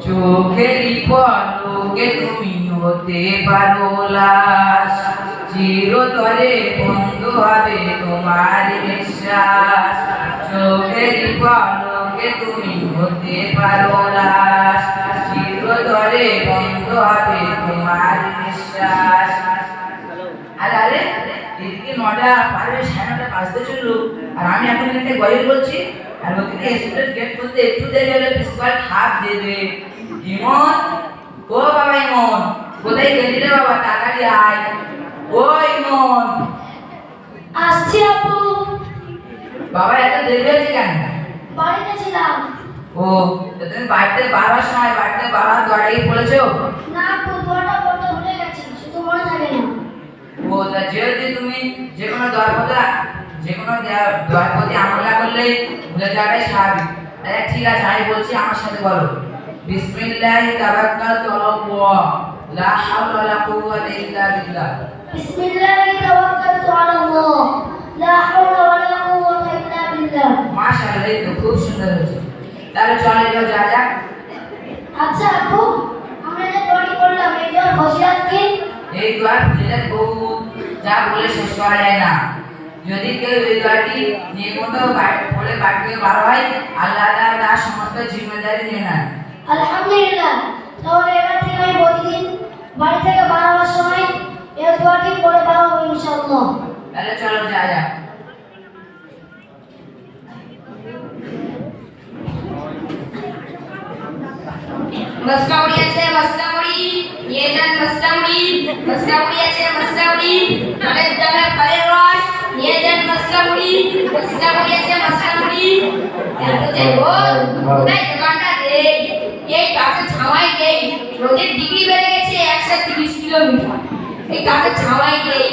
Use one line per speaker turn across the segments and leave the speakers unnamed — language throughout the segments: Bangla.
চোখেরই পলকে তুমি হতে পারো লাশ, চিরতরে বন্ধ হবে তোমার বিশ্বাস। চোখেরই পলকে তুমি হতে পারো লাশ, চিরতরে বন্ধ হবে তোমার বিশ্বাস। আরে এদিকে 9টা পারে 9:30 বাজতে চললো, আর আমি এখন এখানে গজল বলছি, আর ওদিকে স্কুলের গেট খুলতে একটু দেরি হলে প্রিন্সিপাল হাত দেবে। ইমন, ও বাবা ইমন, কোথায় গেলি রে বাবা, তাড়াতাড়ি আয়। ও ইমন।
আসছি আপু।
বাবা এত দেরি হয়েছে কেন?
বাড়িতে ছিলাম।
ও, তুমি বাড়িতে বারবার সময় বাড়িতে বাবার দরজায় পড়েছো?
না আপু, দোয়াটা পড়তে ভুলে গেছি, শুধু মনে থাকে না।
ও, তা যেহেতু তুমি যে কোনো দয়ার প্রতি আমলা করলেই ভুলে যাওয়াটাই স্বাভাবিক। ঠিক আছে, আমি বলছি, আমার সাথে বলো। বিসমিল্লাহি তাওয়াক্কালতু আলাল্লাহ, লা হাওলা ওয়ালা কুওয়াতা ইল্লা বিল্লাহ।
বিসমিল্লাহি তাওয়াক্কালতু আলাল্লাহ, লা হাওলা ওয়ালা কুওয়াতা ইল্লা বিল্লাহ।
মাশাআল্লাহ, এই তো খুব সুন্দর হয়েছে। তাহলে চল এবার যা যাক।
আচ্ছা আপু, আমরা যে দোয়াটি পড়লাম, এই দোয়ার ফজিলত কি?
এই দোয়ার ফজিলত বহুত, যা বলে শেষ করা যায় না। যদি কেউ এই দোয়াটি নিয়মিত পড়ে বাড়ি থেকে বার হয়, আল্লাহ তাআলা তার সমস্ত জিম্মেদারি নিয়ে নেন।
আলহামদুলিল্লাহ। তাহলে এবার থেকে আমি প্রতিদিন বাড়ি থেকে বার হওয়ার সময় এই দোয়াটি পড়ে বার হবো ইনশাআল্লাহ।
তাহলে চলো যা যাক।
মসলাউড়ি আছে মসলাউড়ি, নিয়ে যান মসলাউড়ি। মসলাউড়ি আছে মসলাউড়ি, ফলের দামে ফলের রস, নিয়ে যান মসলাউড়ি। মসলাউড়ি আছে মসলাউড়ি। এত যে রোদ, কোথায় দোকানটা দেই? এই গাছের ছাওয়াই দেই। রোদের ডিগ্রি বেড়ে গেছে 130 কিলোমিটার। এই গাছের ছাওয়াই দেই।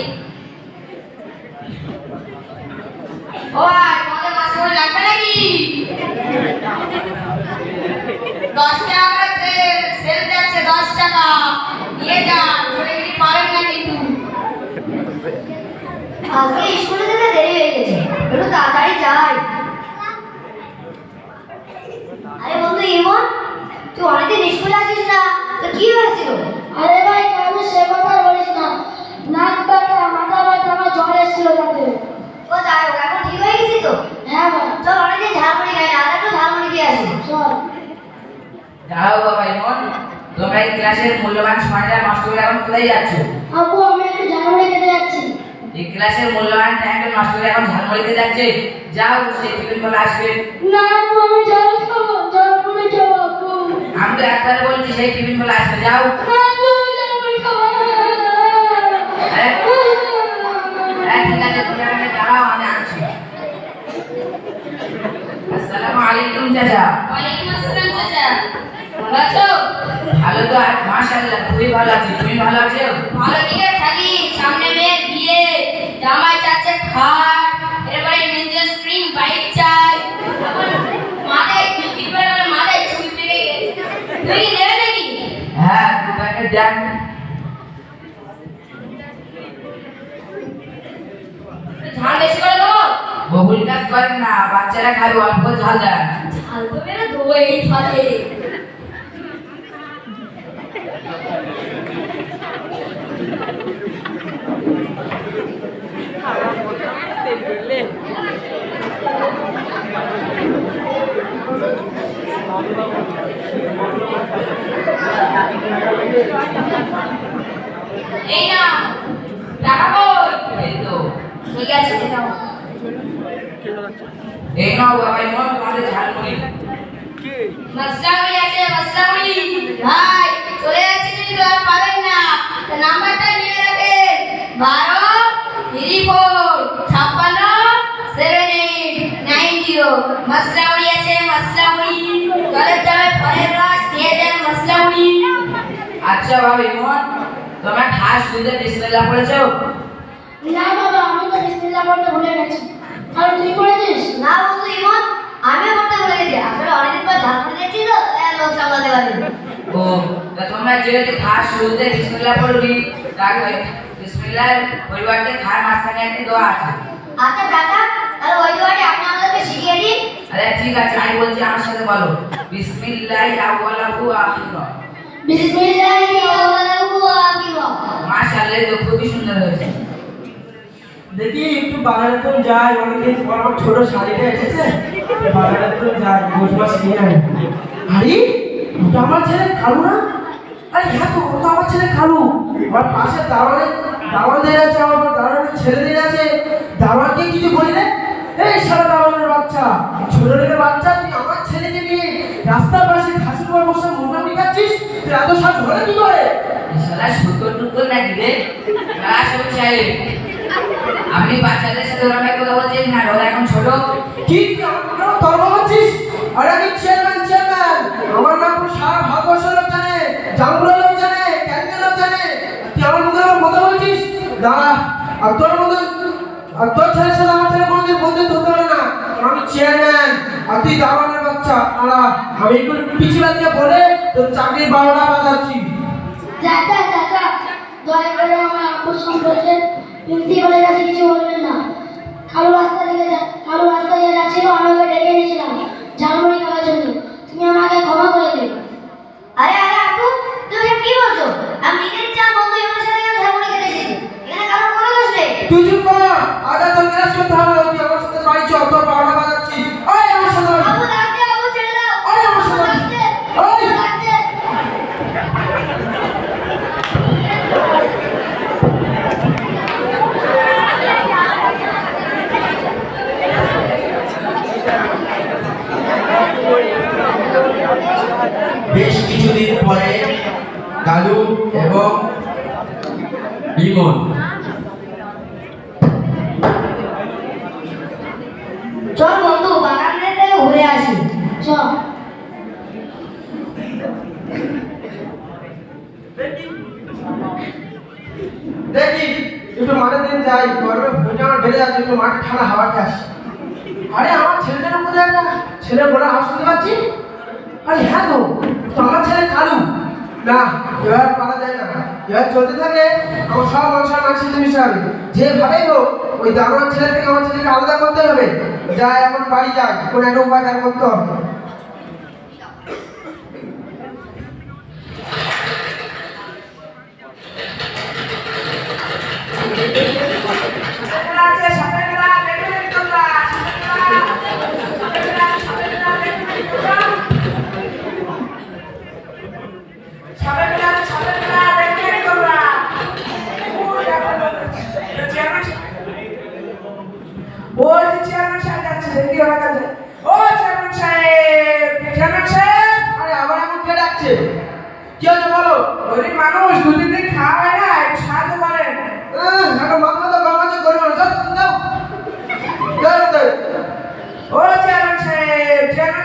ও আর তোমাদের মাসে লাগবে নাকি? 10 টাকা করে সেল যাচ্ছে, 10 টাকা নিয়ে যান। ধরে কি পারেন না কিন্তু।
আজকে স্কুলে যেতে দেরি হয়ে গেছে, একটু তাড়াতাড়ি যাই। আরে বন্ধু ইমন, তুই অনেকদিন স্কুলে আসিস না, তো কি হয়েছিল? আরে ভাই, আমি সে কথা বলিস না, নাক ব্যথা, মাথা ব্যথা, আমার জ্বর এসেছিল তাতে। ও যাই হোক, এখন ঠিক হয়ে গেছি তো? হ্যাঁ ভাই। চল অনেকদিন ঝালমুড়ি খাই না, আর একটু ঝালমুড়ি দিয়ে আসি। চল।
যাও বাবা ইমন, তোমরা এই ক্লাসের মূল্যবান সময়টা নষ্ট করে এখন কোথায় যাচ্ছ?
আপু, আমি একটু ঝালমুড়ি খেতে যাচ্ছি।
এই ক্লাসের মূল্যবান টাইমটা নষ্ট করে এখন ঝালমুড়িতে যাচ্ছে? যাও, সেই টিফিন বলে আসবে।
না আপু, আমি ঝাল খাবো, ঝালমুড়ি খাবো আপু।
আমি তো একবার বলছি সেই টিফিন বলে আসবে, যাও।
না আপু, আমি ঝালমুড়ি খাবো।
আরে, ঠিক আছে, তুমি এখানে দাঁড়াও, আমি আনছি। আসসালামু আলাইকুম চাচা।
ওয়ালাইকুম আসসালাম চাচা। ভালো আছো?
ভালো তো, আর মাশাআল্লাহ খুবই ভালো আছি। তুমি ভালো আছো?
ভালো দিকে থাকি। সামনে মেয়ের বিয়ে, জামাই চাচ্ছে খাট, এরপরে নিজে স্প্রিং বাইক চাই। আবার মাথায় চুল পড়ে, মাথায় চুল পেকে গেছে। তুই কি নেবে নাকি?
হ্যাঁ, তোমাকে দেখ।
ঝাল বেশি করে দেবো?
বহুল কাজ করেন না, বাচ্চারা খাবে, অল্প ঝাল দেন।
ঝাল তো মেরে দেবো এই ফাঁদে। এই না টাকা কই?
এই তো,
ঠিক আছে দাও।
এই নাও বাবা ইমন, তোমাদের ঝালমুড়ি।
মসলাউড়ি আছে মসলাউড়ি। ভাই চলে যাচ্ছে কিন্তু আর পাবেন না। তো নাম্বারটা নিয়ে রাখেন, 12 34 56 7890। মসলাউড়ি আছে মসলাউড়ি, ফলের দামে ফলের রস, নিয়ে যান মসলাউড়ি।
আচ্ছা বাবা ইমন, তোমরা খাস দুধে বিসমিল্লাহ পড়েছো?
না বাবা, আমি তো বিসমিল্লাহ পড়তে ভুলে গেছি। আর তুই পড়েছিস? না বন্ধু ইমন, আমিও পড়তে ভুলে গেছি। আসলে অনেকদিন পর ঝালমুড়ি দেখছি তো, লোক সামলাতে পারিনি।
ও, তা তোমরা যেহেতু খাস দুধে বিসমিল্লাহ পড়বি, তাহলে বিসমিল্লাহর পরিবর্তে খার মাঝখানে একটি দোয়া আছে।
আচ্ছা চাচা, তাহলে ওই দোয়াটি আপনি আমাদেরকে শিখিয়ে দিন।
আরে ঠিক আছে, আমি বলছি, আমার সাথে বলো। বিসমিল্লাহি আউয়ালাহু আখিরা।
বিসমিল্লাহি আউয়ালাহু আখিরা।
মাশাআল্লাহ, তো খুবই সুন্দর হয়েছে।
দেখি একটু বাগানে তো যাই, অনেকদিন পর আমার ছোট শাড়িটা এসেছে, বাগানে তো যাই, বসবাস নিয়ে আয়। আরে ওটা আমার ছেলে কালু না? আরে হ্যাঁ তো, ওটা আমার ছেলে কালু। আমার পাশে দাওয়ানদের আছে, আমার দাওয়ানের ছেলেদের আছে, দাওয়ানকে কিছু বলি রে? এই সারা দাওয়ানের বাচ্চা, ছোট ছোট বাচ্চা, তুই আমার ছেলেকে নিয়ে রাস্তার পাশে ঘাসের উপর বসে মোটামুটি খাচ্ছিস? তুই এত সাজ ধরে কি করে?
শালা সুতোর টুকর নাকি রে? আসলে সাহেব, আপনি বাচ্চাদের সাথে ওরকম কথা বলছেন না, ওরা এখন ছোট।
কি আমার তর্ক করছিস? আরে আমি চেয়ারম্যান, আমার নাম পুরো সারা ভারতবর্ষের লোক জানে, জামগুলোর লোক জানে, ক্যান্টিনের লোক জানে। তুই আমার মুখে আমার কথা বলছিস? দাঁড়া, আর তোর ছেলের সাথে আমার ছেলে কোনোদিন বন্ধুত্ব হতে পারে না। আমি চেয়ারম্যান আর তুই দাওয়ানের বাচ্চা। আলা আমি একটু পিছিয়ে দিয়ে বলে তোর চাকরির 12টা বাজাচ্ছি।
চাচা চাচা, দয়া করে আমার আব্বু সম্পর্কে প্রিন্সিপালের কাছে কিছু বলবেন না। কালু রাস্তা দিয়ে যাচ্ছিল, আমি ওকে ডেকে এনেছিলাম ঝালমুড়ি খাওয়ার জন্য। তুমি আমাকে ক্ষমা করে দিও। আরে আরে আব্বু, তুমি কি বলছো? আমি নিজের চা বন্ধু ইমনের সাথে ঝালমুড়ি খেতে এসেছি, এখানে কারোর কোনো দোষ নেই।
তুই চুপ কর, আগে তোর ক্লাস করতে হবে। তুই আমার সাথে বাড়ি চল, তোর 12টা বাজাচ্ছি। ওই আমার সাথে
আব্বু ডাকছে, আব্বু ছেড়ে দাও।
ওই আমার সাথে
ডাকছে,
ওই
ডাকছে।
বেশ কিছুদিন পরে কালু এবং বিমল
চল বন্ধু, বাগানে থেকে ঘুরে আসি। চল।
দেখি একটু মাঠে দিন যাই, গরমে ভুঁইটা আমার বেড়ে যাচ্ছে, একটু মাঠে ঠান্ডা হাওয়া খেয়ে আসি। আরে আমার ছেলেটার উপরে একটা ছেলে বলে আওয়াজ শুনতে পাচ্ছি। আরে হ্যাঁ তো, তো আমার ছেলে কালু না, এবার পারা যায় না। এবার চলতে থাকলে আমার সব মানুষের মিশে হবে। যেভাবেই হোক ওই দারোয়ান ছেলে থেকে আমার ছেলেকে আলাদা করতে হবে। যাই এখন বাড়ি যাই, কোনো একটা উপায় বের করতে হবে।
বলছি চেয়ারম্যান সাহেব যাচ্ছে, দেখি ওরা কাছে। ও চেয়ারম্যান সাহেব, চেয়ারম্যান সাহেব।
আরে আমার এখন কে ডাকছে? কি হয়েছে বলো?
গরিব মানুষ, দুদিন দিন খাওয়া হয় না, একটু সাহায্য করেন।
এখন মাথা তো গরম আছে, গরিব মানুষ। যাও
ও চেয়ারম্যান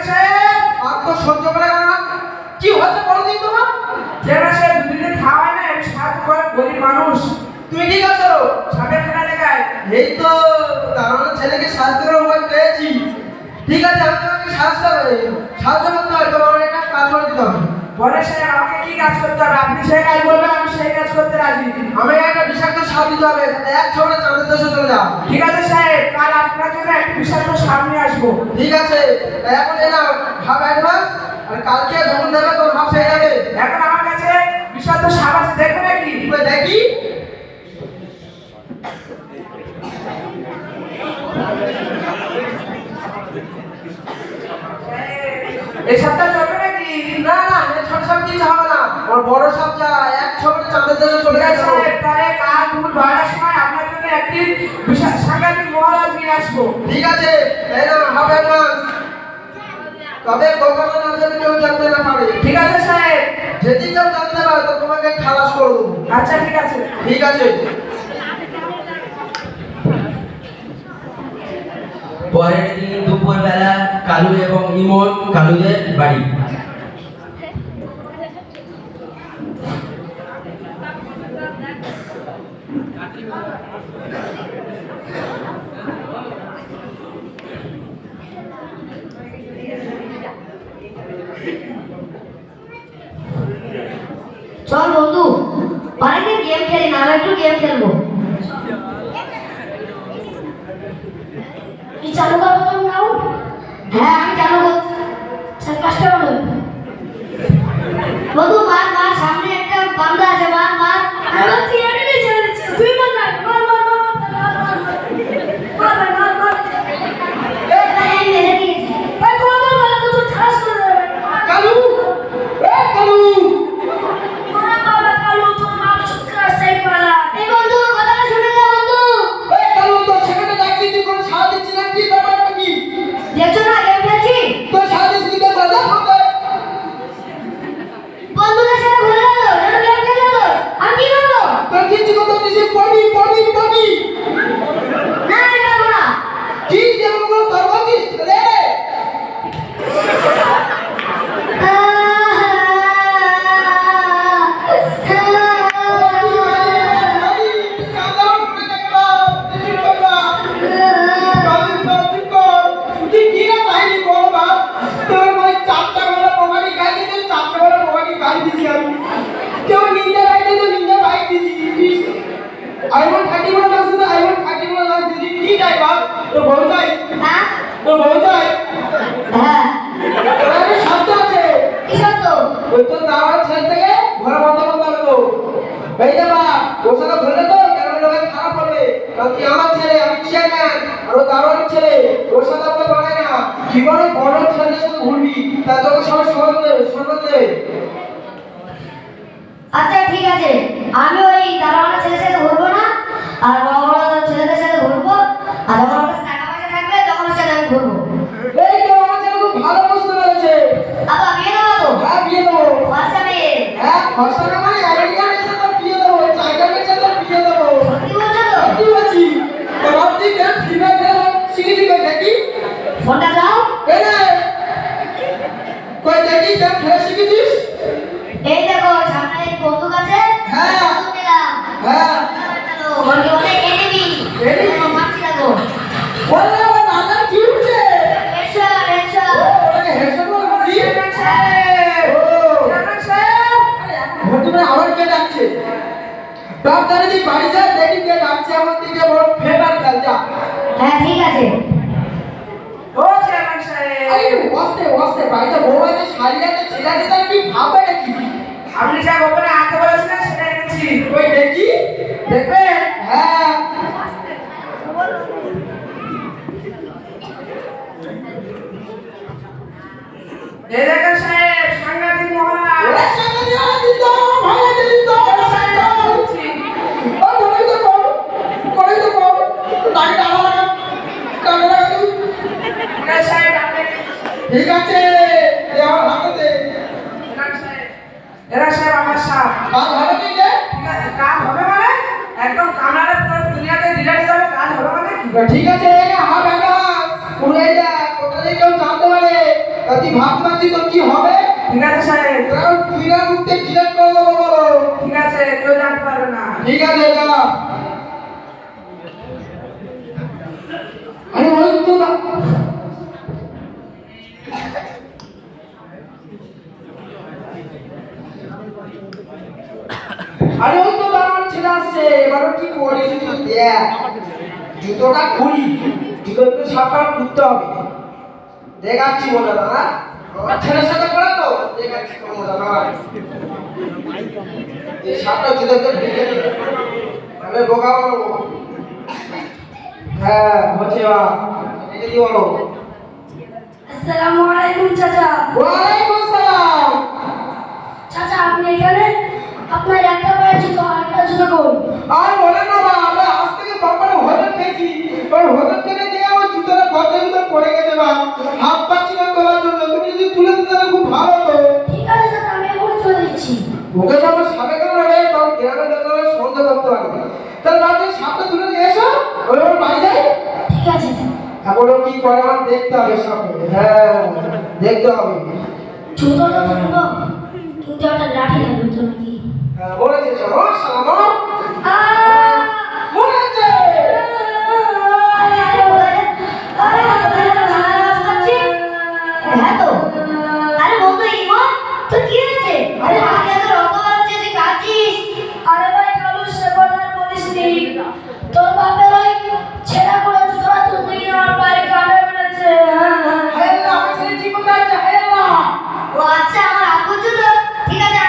সাহেব,
আর তো সহ্য করে গেল না। কি হচ্ছে বলো দিন তোমার?
চেয়ারম্যান সাহেব, দুদিন দিন খাওয়া হয় না, একটু সাহায্য করেন, গরিব মানুষ।
তুমি কি করছো?
সাপের খেলা দেখায়।
এই তো দারোয়ানের ছেলেকে সাহায্য করার উপায় পেয়েছি। ঠিক আছে, আমি তোমাকে সাহায্য করতে হবে, তোমার একটা কাজ করে দিতে হবে।
বলে সাহেব, আমাকে কি কাজ করতে হবে? আপনি সেই কাজ বলবেন, আমি সেই কাজ করতে রাজি।
আমাকে একটা বিষাক্ত সাপ দিতে হবে, এক ছোট চাঁদের দেশে চলে যাও।
ঠিক আছে সাহেব, কাল আপনার জন্য একটা বিষাক্ত সাপ নিয়ে আসবো।
ঠিক আছে, এখন এলাম হাফ অ্যাডভান্স, আর কালকে যখন দেবে তোর হাফ হয়ে যাবে।
এখন আমার কাছে বিষাক্ত সাপ আছে, দেখবে নাকি?
তুই দেখি।
এই সাপটা চলবে নাকি?
না না, এই ছোট সাপ কিছু হবে না, ওর বড় সাপ যা এক ছোট চাঁদের দেশে চলে
ঠিক আছে
গেছে।
সাহেব, তাহলে কাল দুপুর 12টার সময় আপনার জন্য একটি সাংঘাতিক মহারাজ নিয়ে আসবো।
ঠিক আছে, এই না হাফ অ্যাডভান্স। তবে কখনো না যেন কেউ জানতে না পারে।
ঠিক আছে সাহেব।
যদি কেউ জানতে পারে তো তোমাকে খালাস করে দেবো।
আচ্ছা ঠিক আছে।
ঠিক আছে।
পরের দিন দুপুরবেলা কালু এবং ইমন কালুদের বাড়ি।
চল বন্ধু, অনেকদিন গেম খেলি না, আমরা একটু গেম খেলবো। কি চালু করবো তুমি নাও? হ্যাঁ আমি চালু করছি। কাজটা বলুন। বন্ধু মার মার, সামনে একটা বান্দা আছে, মার মার। আমার থিয়েটারে ছেড়ে দিচ্ছি, তুই মার না, মার মার মার মার মার মার মার মার। এই মেরে দিয়েছি। ভাই তোমার মার তো তুই ঠাস করে দেবে।
কালু, এ কালু,
মার বাবা কালু, তোর মা সুতরা সেই পালা। এই বন্ধু কথাটা শুনে যা বন্ধু।
এ কালু, তোর সেখানে ডাকছি, তুই কোনো সাড়া দিচ্ছি না, কি ব্যাপারটা কি?
দেখছো না গেম খেলছি?
তোর সাড়া দিচ্ছি কি ব্যাপার? যা ফোন কর।
বন্ধুদের সাথে ভুলে গেল, যেন গেম খেলে তো আমি কি করবো?
তোর কিচ্ছু কথা দিছি, পড়বি পড়বি পড়বি।
না আমি পারবো না।
কি যেমন কোনো তোর বলছিস রে?
হ্যাঁ হ্যাঁ কি সত্য?
আমার ছেলে, আমি চেয়ারম্যান, আরো দারোয়ান ছেলে, ওর সাথে আমরা পারে না। কি করে বড় ছেলেদের সাথে ঘুরবি, তা তোকে সবাই সম্মান দেবে।
আচ্ছা ঠিক আছে, আমি ওই দারোয়ানের ছেলের সাথে ঘুরবো না, আর বড় বড় ছেলেদের সাথে ঘুরবো, আর যখন আমার কাছে টাকা পয়সা থাকবে তখন ওর সাথে আমি ঘুরবো।
এই তো আমার ছেলে খুব ভালো বুঝতে পেরেছে।
আবার বিয়ে দেবো তো?
হ্যাঁ, বিয়ে দেবো।
খরচা মেয়ে।
হ্যাঁ, খরচা না মানে আমেরিকান এসে তো বিয়ে দেবো, চাইনার এসে তো বিয়ে দেবো।
সত্যি বলছো তো?
সত্যি বলছি। তোমার তুই কেন ফিরে গেল শিখেছি কই দেখি?
ফোনটা দাও।
এই রে, কই দেখি কেন খেলে শিখেছিস?
এই দেখো সামনে এক বন্দুক আছে।
হ্যাঁ।
বন্দুক দিলাম।
হ্যাঁ।
চলো, বলকে বলে enemy।
Enemy?
মারছি দেখো।
বললে আমার নানার কি হচ্ছে?
Headshot headshot.
ওরে হেডশট বলবি? ও। তুমি আবার কে ডাকছে? বাপ দাদা দি বাড়ি যা, দেখি কে ডাকছে আমার দিকে, বড় ফেভার খেল যা।
হ্যাঁ ঠিক আছে।
ও চেয়ারম্যান সাহেব,
আরে ওয়াসে বাড়িতে বউ আছে, শাড়ি আছে, ছেলে আছে, তার কি ভাববে নাকি?
আপনি যা গোপনে আনতে বলেছিলেন সেটা এনেছি।
ওই দেখি,
দেখবেন?
হ্যাঁ।
এই দেখেন সাহেব, সাংঘাতিক মহারাজ।
ওরে সামনে দিয়ে দিত, ভালো দিত, ও করে তো কর, তাকে ডালা লাগা, তুই।
ঠিক আছে সাহেব, আপনি
ঠিক আছে, দে আমার হাতে দে।
এরা সাহেব আমার সাপ।
কাজ ভালো কি রে?
ঠিক আছে, কাজ হবে মানে একদম কামড়ালে পুরো দুনিয়াতে ডিলার যাবে, কাজ হবে মানে কি?
ঠিক আছে, হবে না, উড়ে যা, কোথায় কেউ জানতে পারে, তা তুই ভাবতে পারছিস তো কি হবে?
ঠিক আছে সাহেব,
কারণ বিনা মুক্তে ডিলেট করে দেবো বলো।
ঠিক আছে, কেউ জানতে পারবে না।
ঠিক আছে, যা। আরে ওই তো না। আরে ওই তো আমার ছেলে আসছে, এবারে কি করিস তুই দেখ। জুতোটা খুলি, জুতোটা সাপটা খুলতে হবে। দেখাচ্ছি মজা দাদা, আমার ছেলের সাথে করে তো দেখাচ্ছি মজা দাদা। এই সাপটা জুতোতে ঢুকে দিই, তাহলে বোকা বলো। হ্যাঁ হচ্ছে বা এটা কি বলো?
আসসালামু আলাইকুম চাচা।
ওয়ালাইকুম আসসালাম।
চাচা আপনি এখানে? আপনার একটা পায়ে জুতো আর একটা জুতো কই?
আর বলেন না বা, আমরা আজ থেকে বাপারে হোটেল খেয়েছি, ওই হোটেল থেকে দিয়ে আমার জুতোটা গর্তের ভিতর পড়ে গেছে বা, হাত পাচ্ছি না তোলার জন্য, তুমি যদি তুলে দিতে তাহলে খুব ভালো হতো।
ঠিক আছে চাচা, আমি এখন চলে দিচ্ছি।
ওকে যখন সাপে কামড়াবে তখন গ্রামে দেখলে সন্দেহ করতে পারবে, তাহলে বাড়িতে সাপটা তুলে নিয়ে এসো, ওই ওর বাড়ি যাই।
ঠিক আছে।
এখনো কি করে আমার দেখতে হবে সাপে, হ্যাঁ দেখতে হবে।
জুতোটা তুলবো, কিন্তু একটা লাঠি লাগবে তো নাকি?
হ্যাঁ বলেছে সমস্যা আমার মনে হচ্ছে।
হ্যাঁ তো। আরে বন্ধু ইমন, তোর কি হয়েছে? আরে আগে তো রক্ত বেরোচ্ছে, তুই কাঁদছিস। আরে ভাই কালু সে কথা আর বলিস নি। তোর বাপের ওই ছেঁড়া করে জুতোটা তুলতে গিয়ে আমার পায়ে কামড়ে ফেলেছে।
হায় আল্লাহ, আমার ছেলে ঠিক মতো আছে, হায় আল্লাহ।
ও আচ্ছা, আমার আব্বুর জুতো? ঠিক আছে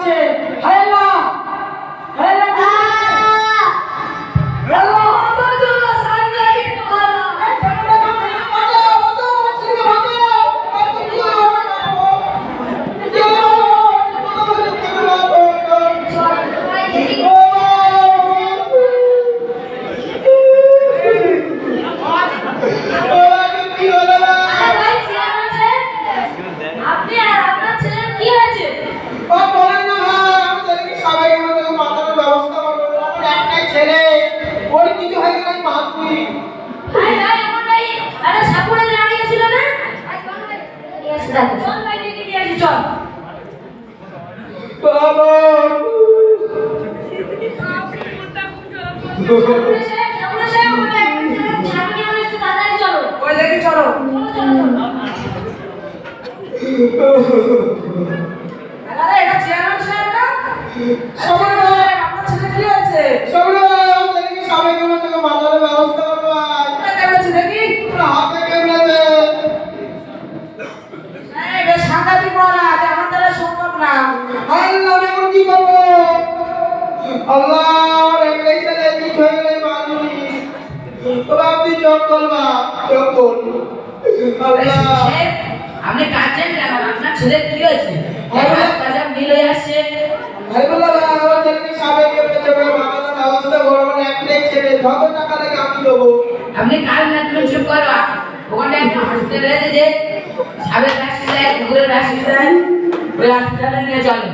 হচ্ছে। হায় আল্লাহ, হায় আল্লাহ, আল্লাহ
আপনি আর আপনার ছেলের কি হয়েছে? ভাই ভাই এমন ভাই আরে সাপুরে দাঁড়িয়ে ছিল না? চল ভাই ডেকে নিয়ে আসি চল। সাপুরে সাহেব ওখানে সামনে নিয়ে আসতে তাড়াতাড়ি চলো।
ওই দেখি চলো। আরে এটা চেয়ারম্যান সাহেব না?
সবাই
আপনার ছেলে কি হয়েছে? কেমন আছে দেখি? বেশ সাংঘাতিক বলা, যে আমার দ্বারা সম্ভব না। সাহেব, আপনি কাঁদছেন কেন? আপনার ছেলে কি হয়েছে? কাজে মিল হয়ে আসছে। আপনি কাল না তুমি চুপ করো। ওখানে হসপিটালে যে সাবেক রাশি কুকুরের রাশি দেয়, ওই হসপিটালে নিয়ে চলেন।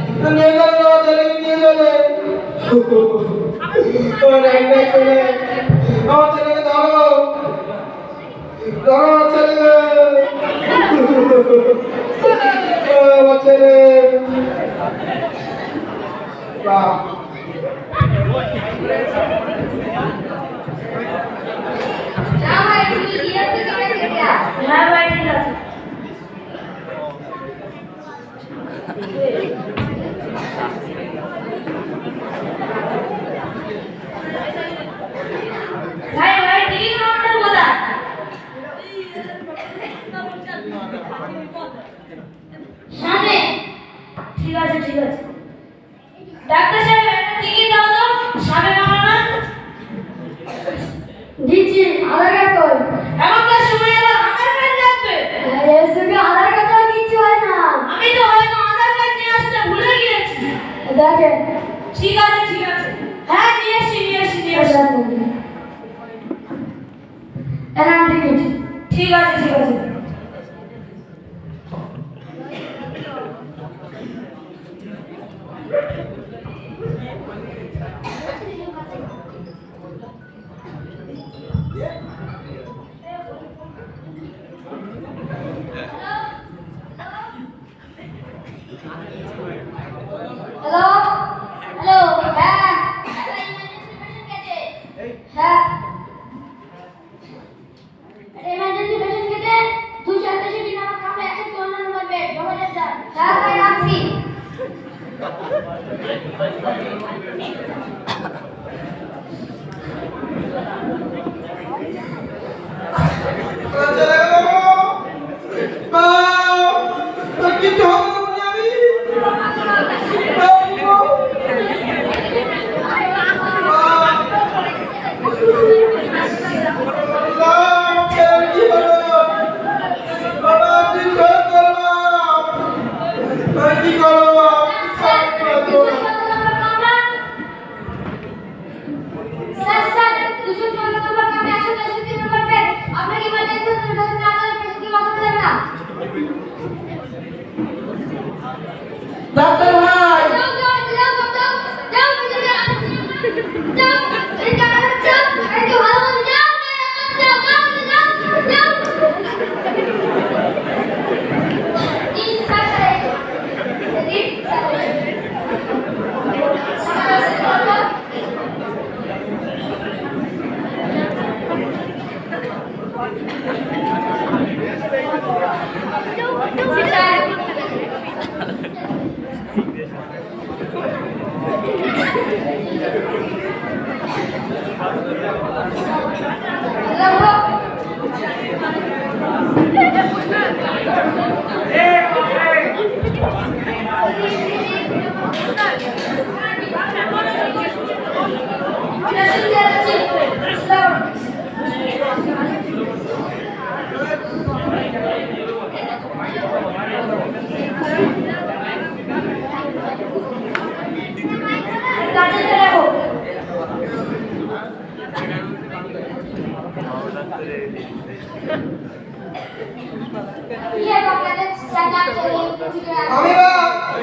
আমার ছেলেকে ধরো, ধরো আমার ছেলেকে, আমার ছেলে। বাহ,
যা ভাই তুই গিয়ে তুই দেখে আয়। হ্যাঁ ভাই ঠিক আছে। ভাই ভাই টিভি কাউন্টার কোথায়? সামনে। ঠিক আছে ঠিক আছে। ডাক্তার সাহেব একটা টিকিট দাও তো, সামনে কামড়ানো। দিচ্ছি। আধার কার্ড কই? এখনকার সময় আবার আধার কার্ড লাগবে? এর সঙ্গে আধার কার্ড আর কিছু হয় না। আমি তো হয়তো আধার কার্ড নিয়ে আসতে ভুলে গিয়েছি। দেখেন। ঠিক আছে ঠিক আছে। হ্যাঁ নিয়ে আসি নিয়ে আসি নিয়ে আসি। এনাম টিকিট। ঠিক আছে ঠিক আছে। হ্যালো হ্যালো হ্যাঁ হ্যাঁ emergency patient কেটে 287 নম্বর কামরা 154 নম্বর বেড জমালে স্যার স্যার ভাই রাখছি স্যার স্যার 254 নম্বর কামরা 163 নম্বর বেড আপনাকে ইমার্জেন্সি হসপিটালে তাড়াতাড়ি পেশেন্টকে বাঁচাতে হবে না
ডাক্তার ভাই,
যাও যাও যাও যাও যাও যাও এই টাকাটা যাও একটু ভালো করে যাও যাও যাও যাও তিন স্যার তিন স্যার ये बाबा सेटअप चले
আমি বা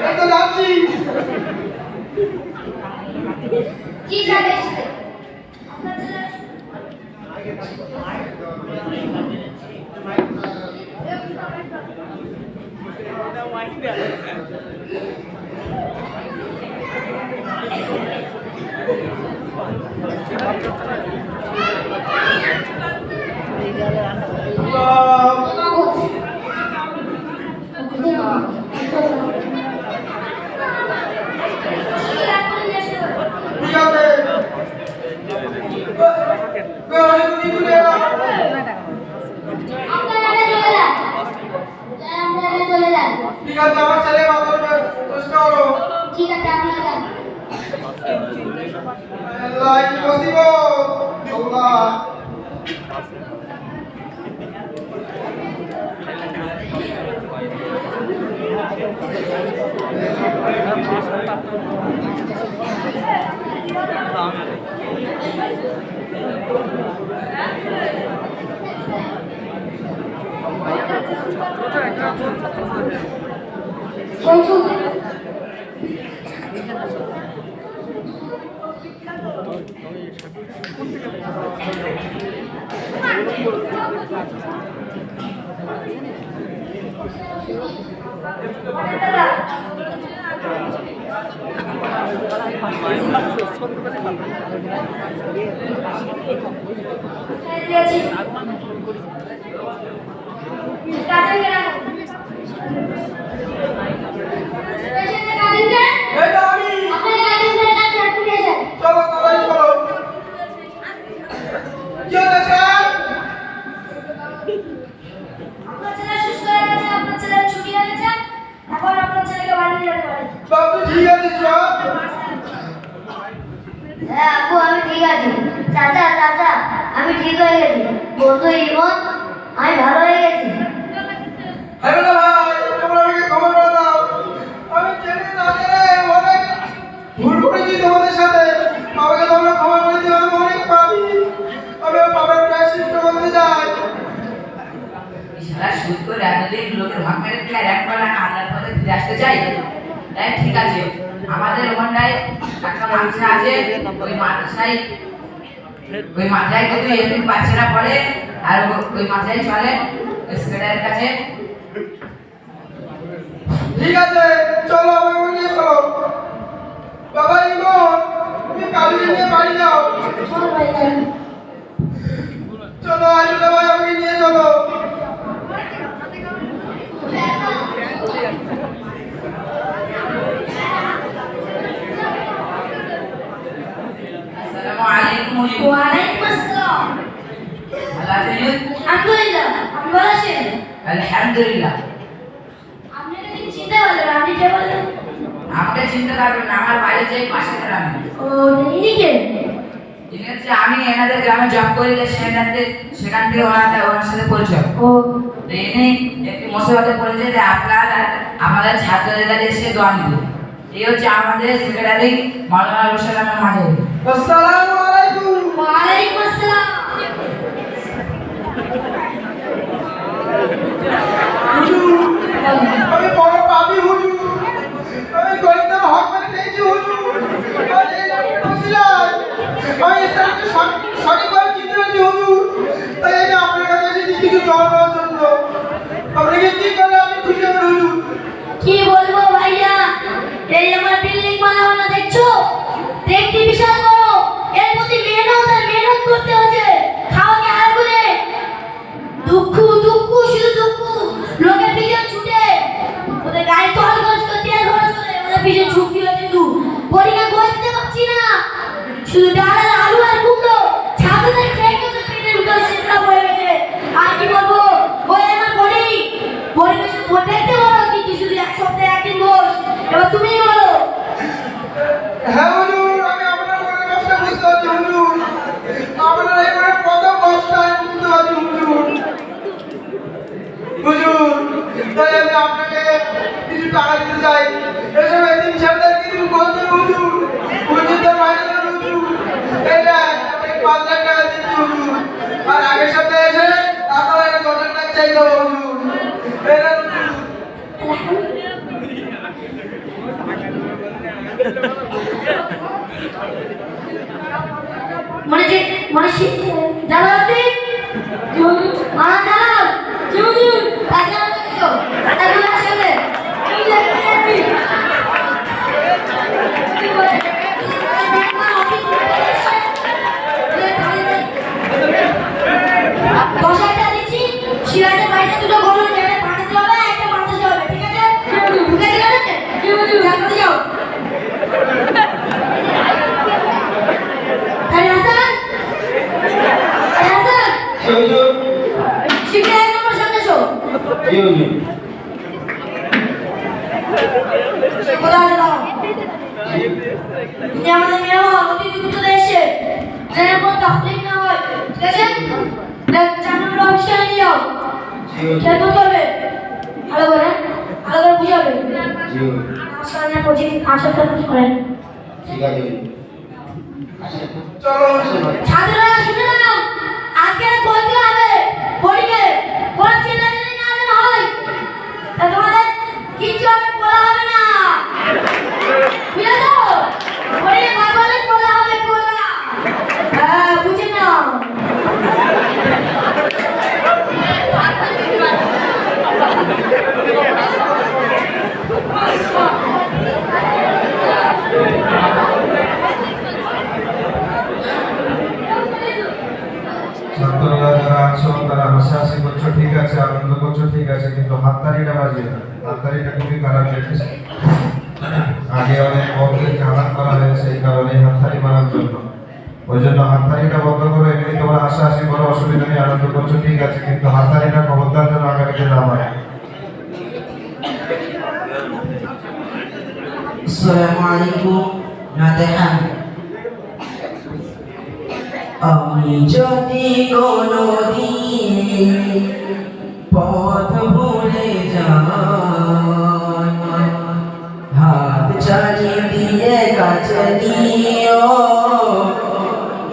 এই তো যাচ্ছি।
जी सर
ঠিক আছে। অনেক দিন ঘুরে এলাম। ঠিক আছে, আমার ছেলে মাথার চেষ্টা করো।
ठीक है आप लोग
আল্লাহ কি মুসিবত, আল্লাহ।
कौन सा
এই তো আমি। চলো তাড়াতাড়ি চলো। কি হচ্ছে স্যার? বাবু ঠিক আছে স্যার?
হ্যাঁ আপু আমি ঠিক আছি চাচা চাচা আমি ঠিক হয়ে গেছি বন্ধু ইমন আমি ভালো হয়ে গেছি
হ্যাঁ না ভাই, তোমরা আমাকে ক্ষমা করে দাও। আমি জেনে না জেনে অনেক ভুল করেছি তোমাদের সাথে। আমাকে তোমরা ক্ষমা করে দিও, আমি অনেক পাপী। আমি পাপের প্রায়শ্চিত্ত করতে চাই।
সারা সুদ করে এতদিন লোকের ভাগ মেরে দিলে আর একবার না আল্লাহর পথে ফিরে আসতে চাই। তাই ঠিক আছে, আমাদের ওখানটায় একটা মাদ্রাসা আছে, ওই মাদ্রাসায় কিন্তু এরকম বাচ্চারা পড়ে আর ওই মাদ্রাসায় চলে স্কুলের কাছে।
ঠিক আছে, চলো আমাকে নিয়ে চলো। বাবা ইমন, তুমি কালুকে নিয়ে বাড়ি যাও। চলো আলিদা ভাই, আমাকে নিয়ে চলো।
আসসালামু আলাইকুম।
ওয়ালাইকুম আসসালাম
ভালো আছেন?
আলহামদুলিল্লাহ আপনি ভালো আছেন
আলহামদুলিল্লাহ।
আপনি কি চিন্তা করলেন আপনি কে বললেন
আমাকে চিন্তা করবেন না, আমার বাড়ি যে পাশে গ্রামে।
ও নিকে
ঠিক আছে, আমি এনাদের গ্রামে জব করি, সেখান থেকে ওনার সাথে পরিচয়।
ও
তো এনে একটি মুসিবতে পড়েছে যে আমাদের ছাত্রদের কাছে এসে দোয়া নিতে। এই হচ্ছে আমাদের সেক্রেটারি মাওলানা রশিদ আহমেদ মাঝারি।
আসসালামু আলাইকুম।
ওয়ালাইকুম আসসালাম
হুজুর, আমি বড় পাপী হুজুর। আমি গরিবদের হক মেরে খেয়েছি হুজুর। আর এই অসিলায় আমি ইসলামকে সঠিকভাবে চিনতে পেরেছি হুজুর। তাই আমি আপনার কাছে এসেছি কিছু দোয়া নেওয়ার জন্য। আপনাকে কি করলে আপনি খুশি হবেন হুজুর?
কি বলবো ভাইয়া এই আমার বিল্ডিং বানানো দেখছো দেখতে বিশাল বড় এর প্রতি মেহনত করতে হচ্ছে খাওয়াকে আর করে দুঃখ শুধু দুঃখ লোকের পিছনে ছুটে ওদের গাড়ি টহল করতে আর খরচ করে ওদের পিছনে ছুটতে হচ্ছে কিন্তু পরীক্ষা করতে পারছি না শুধু ডাল আর আলু আর কুমড়ো ছাত্রদের খেয়ে ওদের পেটের ভিতরে শীতলা পড়ে গেছে আর কি বলবো ওই আমার পরিবেশে দেখতে বলো কিন্তু শুধু এক সপ্তাহে একদিন বস এবার তুমি বলো
হ্যাঁ হুজুর, আমি আপনার মনের কষ্ট বুঝতে পারছি হুজুর। আপনার এই মনের কত কষ্ট আমি বুঝতে পারছি হুজুর। হুজুর, তাই আমি আপনাকে কিছু টাকা দিতে চাই। এসব এদিন ছেলেদেরকে কিছু বলতে হুজুর। হুজুরদের বাইরে হুজুর। এই না, আমি 5 লাখ টাকা দিচ্ছি হুজুর। আর আগের সপ্তাহে এসে আপনার একটা দোকান টাকা চাইতো
মনে জানো আপনি মারা জানো জুজুর তাকে আমাকে দিও তাকে আসলে দশটা দিচ্ছি সিরাজের বাড়িতে দুটো গরু নিয়ে পাঠাতে হবে একটা বাঁচাতে হবে ঠিক আছে ঢুকে দিলে না যাও যাও আরে হাসান হাসান শিখে এক নম্বর সামনে এসো কোথায় আছে দাও তুমি আমাদের মেয়ে অতি দ্রুত এসে যেন কোনো তকলিফ না হয় ঠিক আছে জানানোর অফিসে নিয়ে যাও খেদমত করবে ভালো করে বুঝাবে নমস্কার না কোচিং আসলটা কি করেন
ঠিক আছে
চলো
ছাত্ররা শুনে নাও আজকে বলতে হবে পরীক্ষা কোন চিন্তা না যেন হয় তা তোমাদের কিছু আমি বলা হবে না বুঝলে তো পরীক্ষা বলে বলা হবে বলা হ্যাঁ বুঝে নাও
ছাত্ররা যারা আছো তারা হাসাহাসি করছো ঠিক আছে, আনন্দ করছো ঠিক আছে, কিন্তু হাততালিটা বাজিয়ে না। হাততালিটা খুবই খারাপ জিনিস। আগে অনেক বড়দেরকে আঘাত করা হয়েছে এই কারণে হাততালি মারার জন্য। ওই জন্য হাততালিটা বন্ধ করে এমনি তোমরা হাসাহাসি করো, অসুবিধা নেই, আনন্দ করছো ঠিক আছে, কিন্তু হাততালিটা খবরদার যেন আগামীতে না হয়।
আসসালামু আলাইকুম নাতেহান। আমি যদি কোনদিন পথ ভুলে যাই, হাত ছাড়িয়ে দিয়ে কাছে নিও,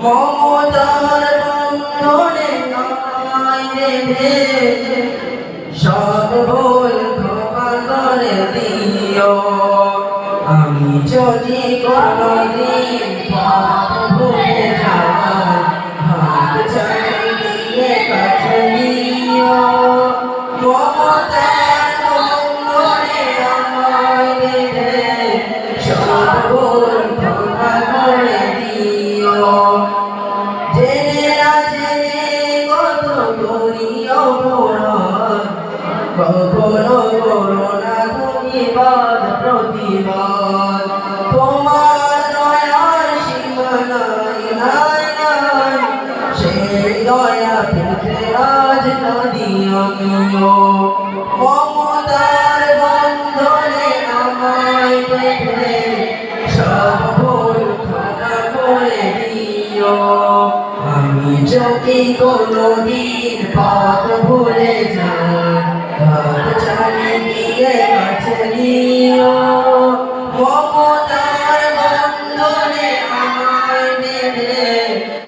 মমতার বন্ধনে আমায় বেঁধে সব ভুল ক্ষমা করে দিও। আমি যদি কোনদিন পথ ভুলে যাই, হাত ছাড়িয়ে কাছে নিও, মমতার বন্ধনে আমায় বেঁধে সব ভুল ক্ষমা করে দিও। জেনে না জেনে কত করি অপরাধ, কখনো করো না তুমি বাদ প্রতিবাদ। তোমার দয়ার সীমা নাই নাই নাই, সেই দয়া পেতে আজ কাঁদি আমিও। মমতার বন্ধনে আমায় বেঁধে সব ভুল ক্ষমা করে দিও। আমি যদি কোনদিন পথ ভুলে যাই, হাত ছাড়িয়ে দিয়ে কাছে নিও।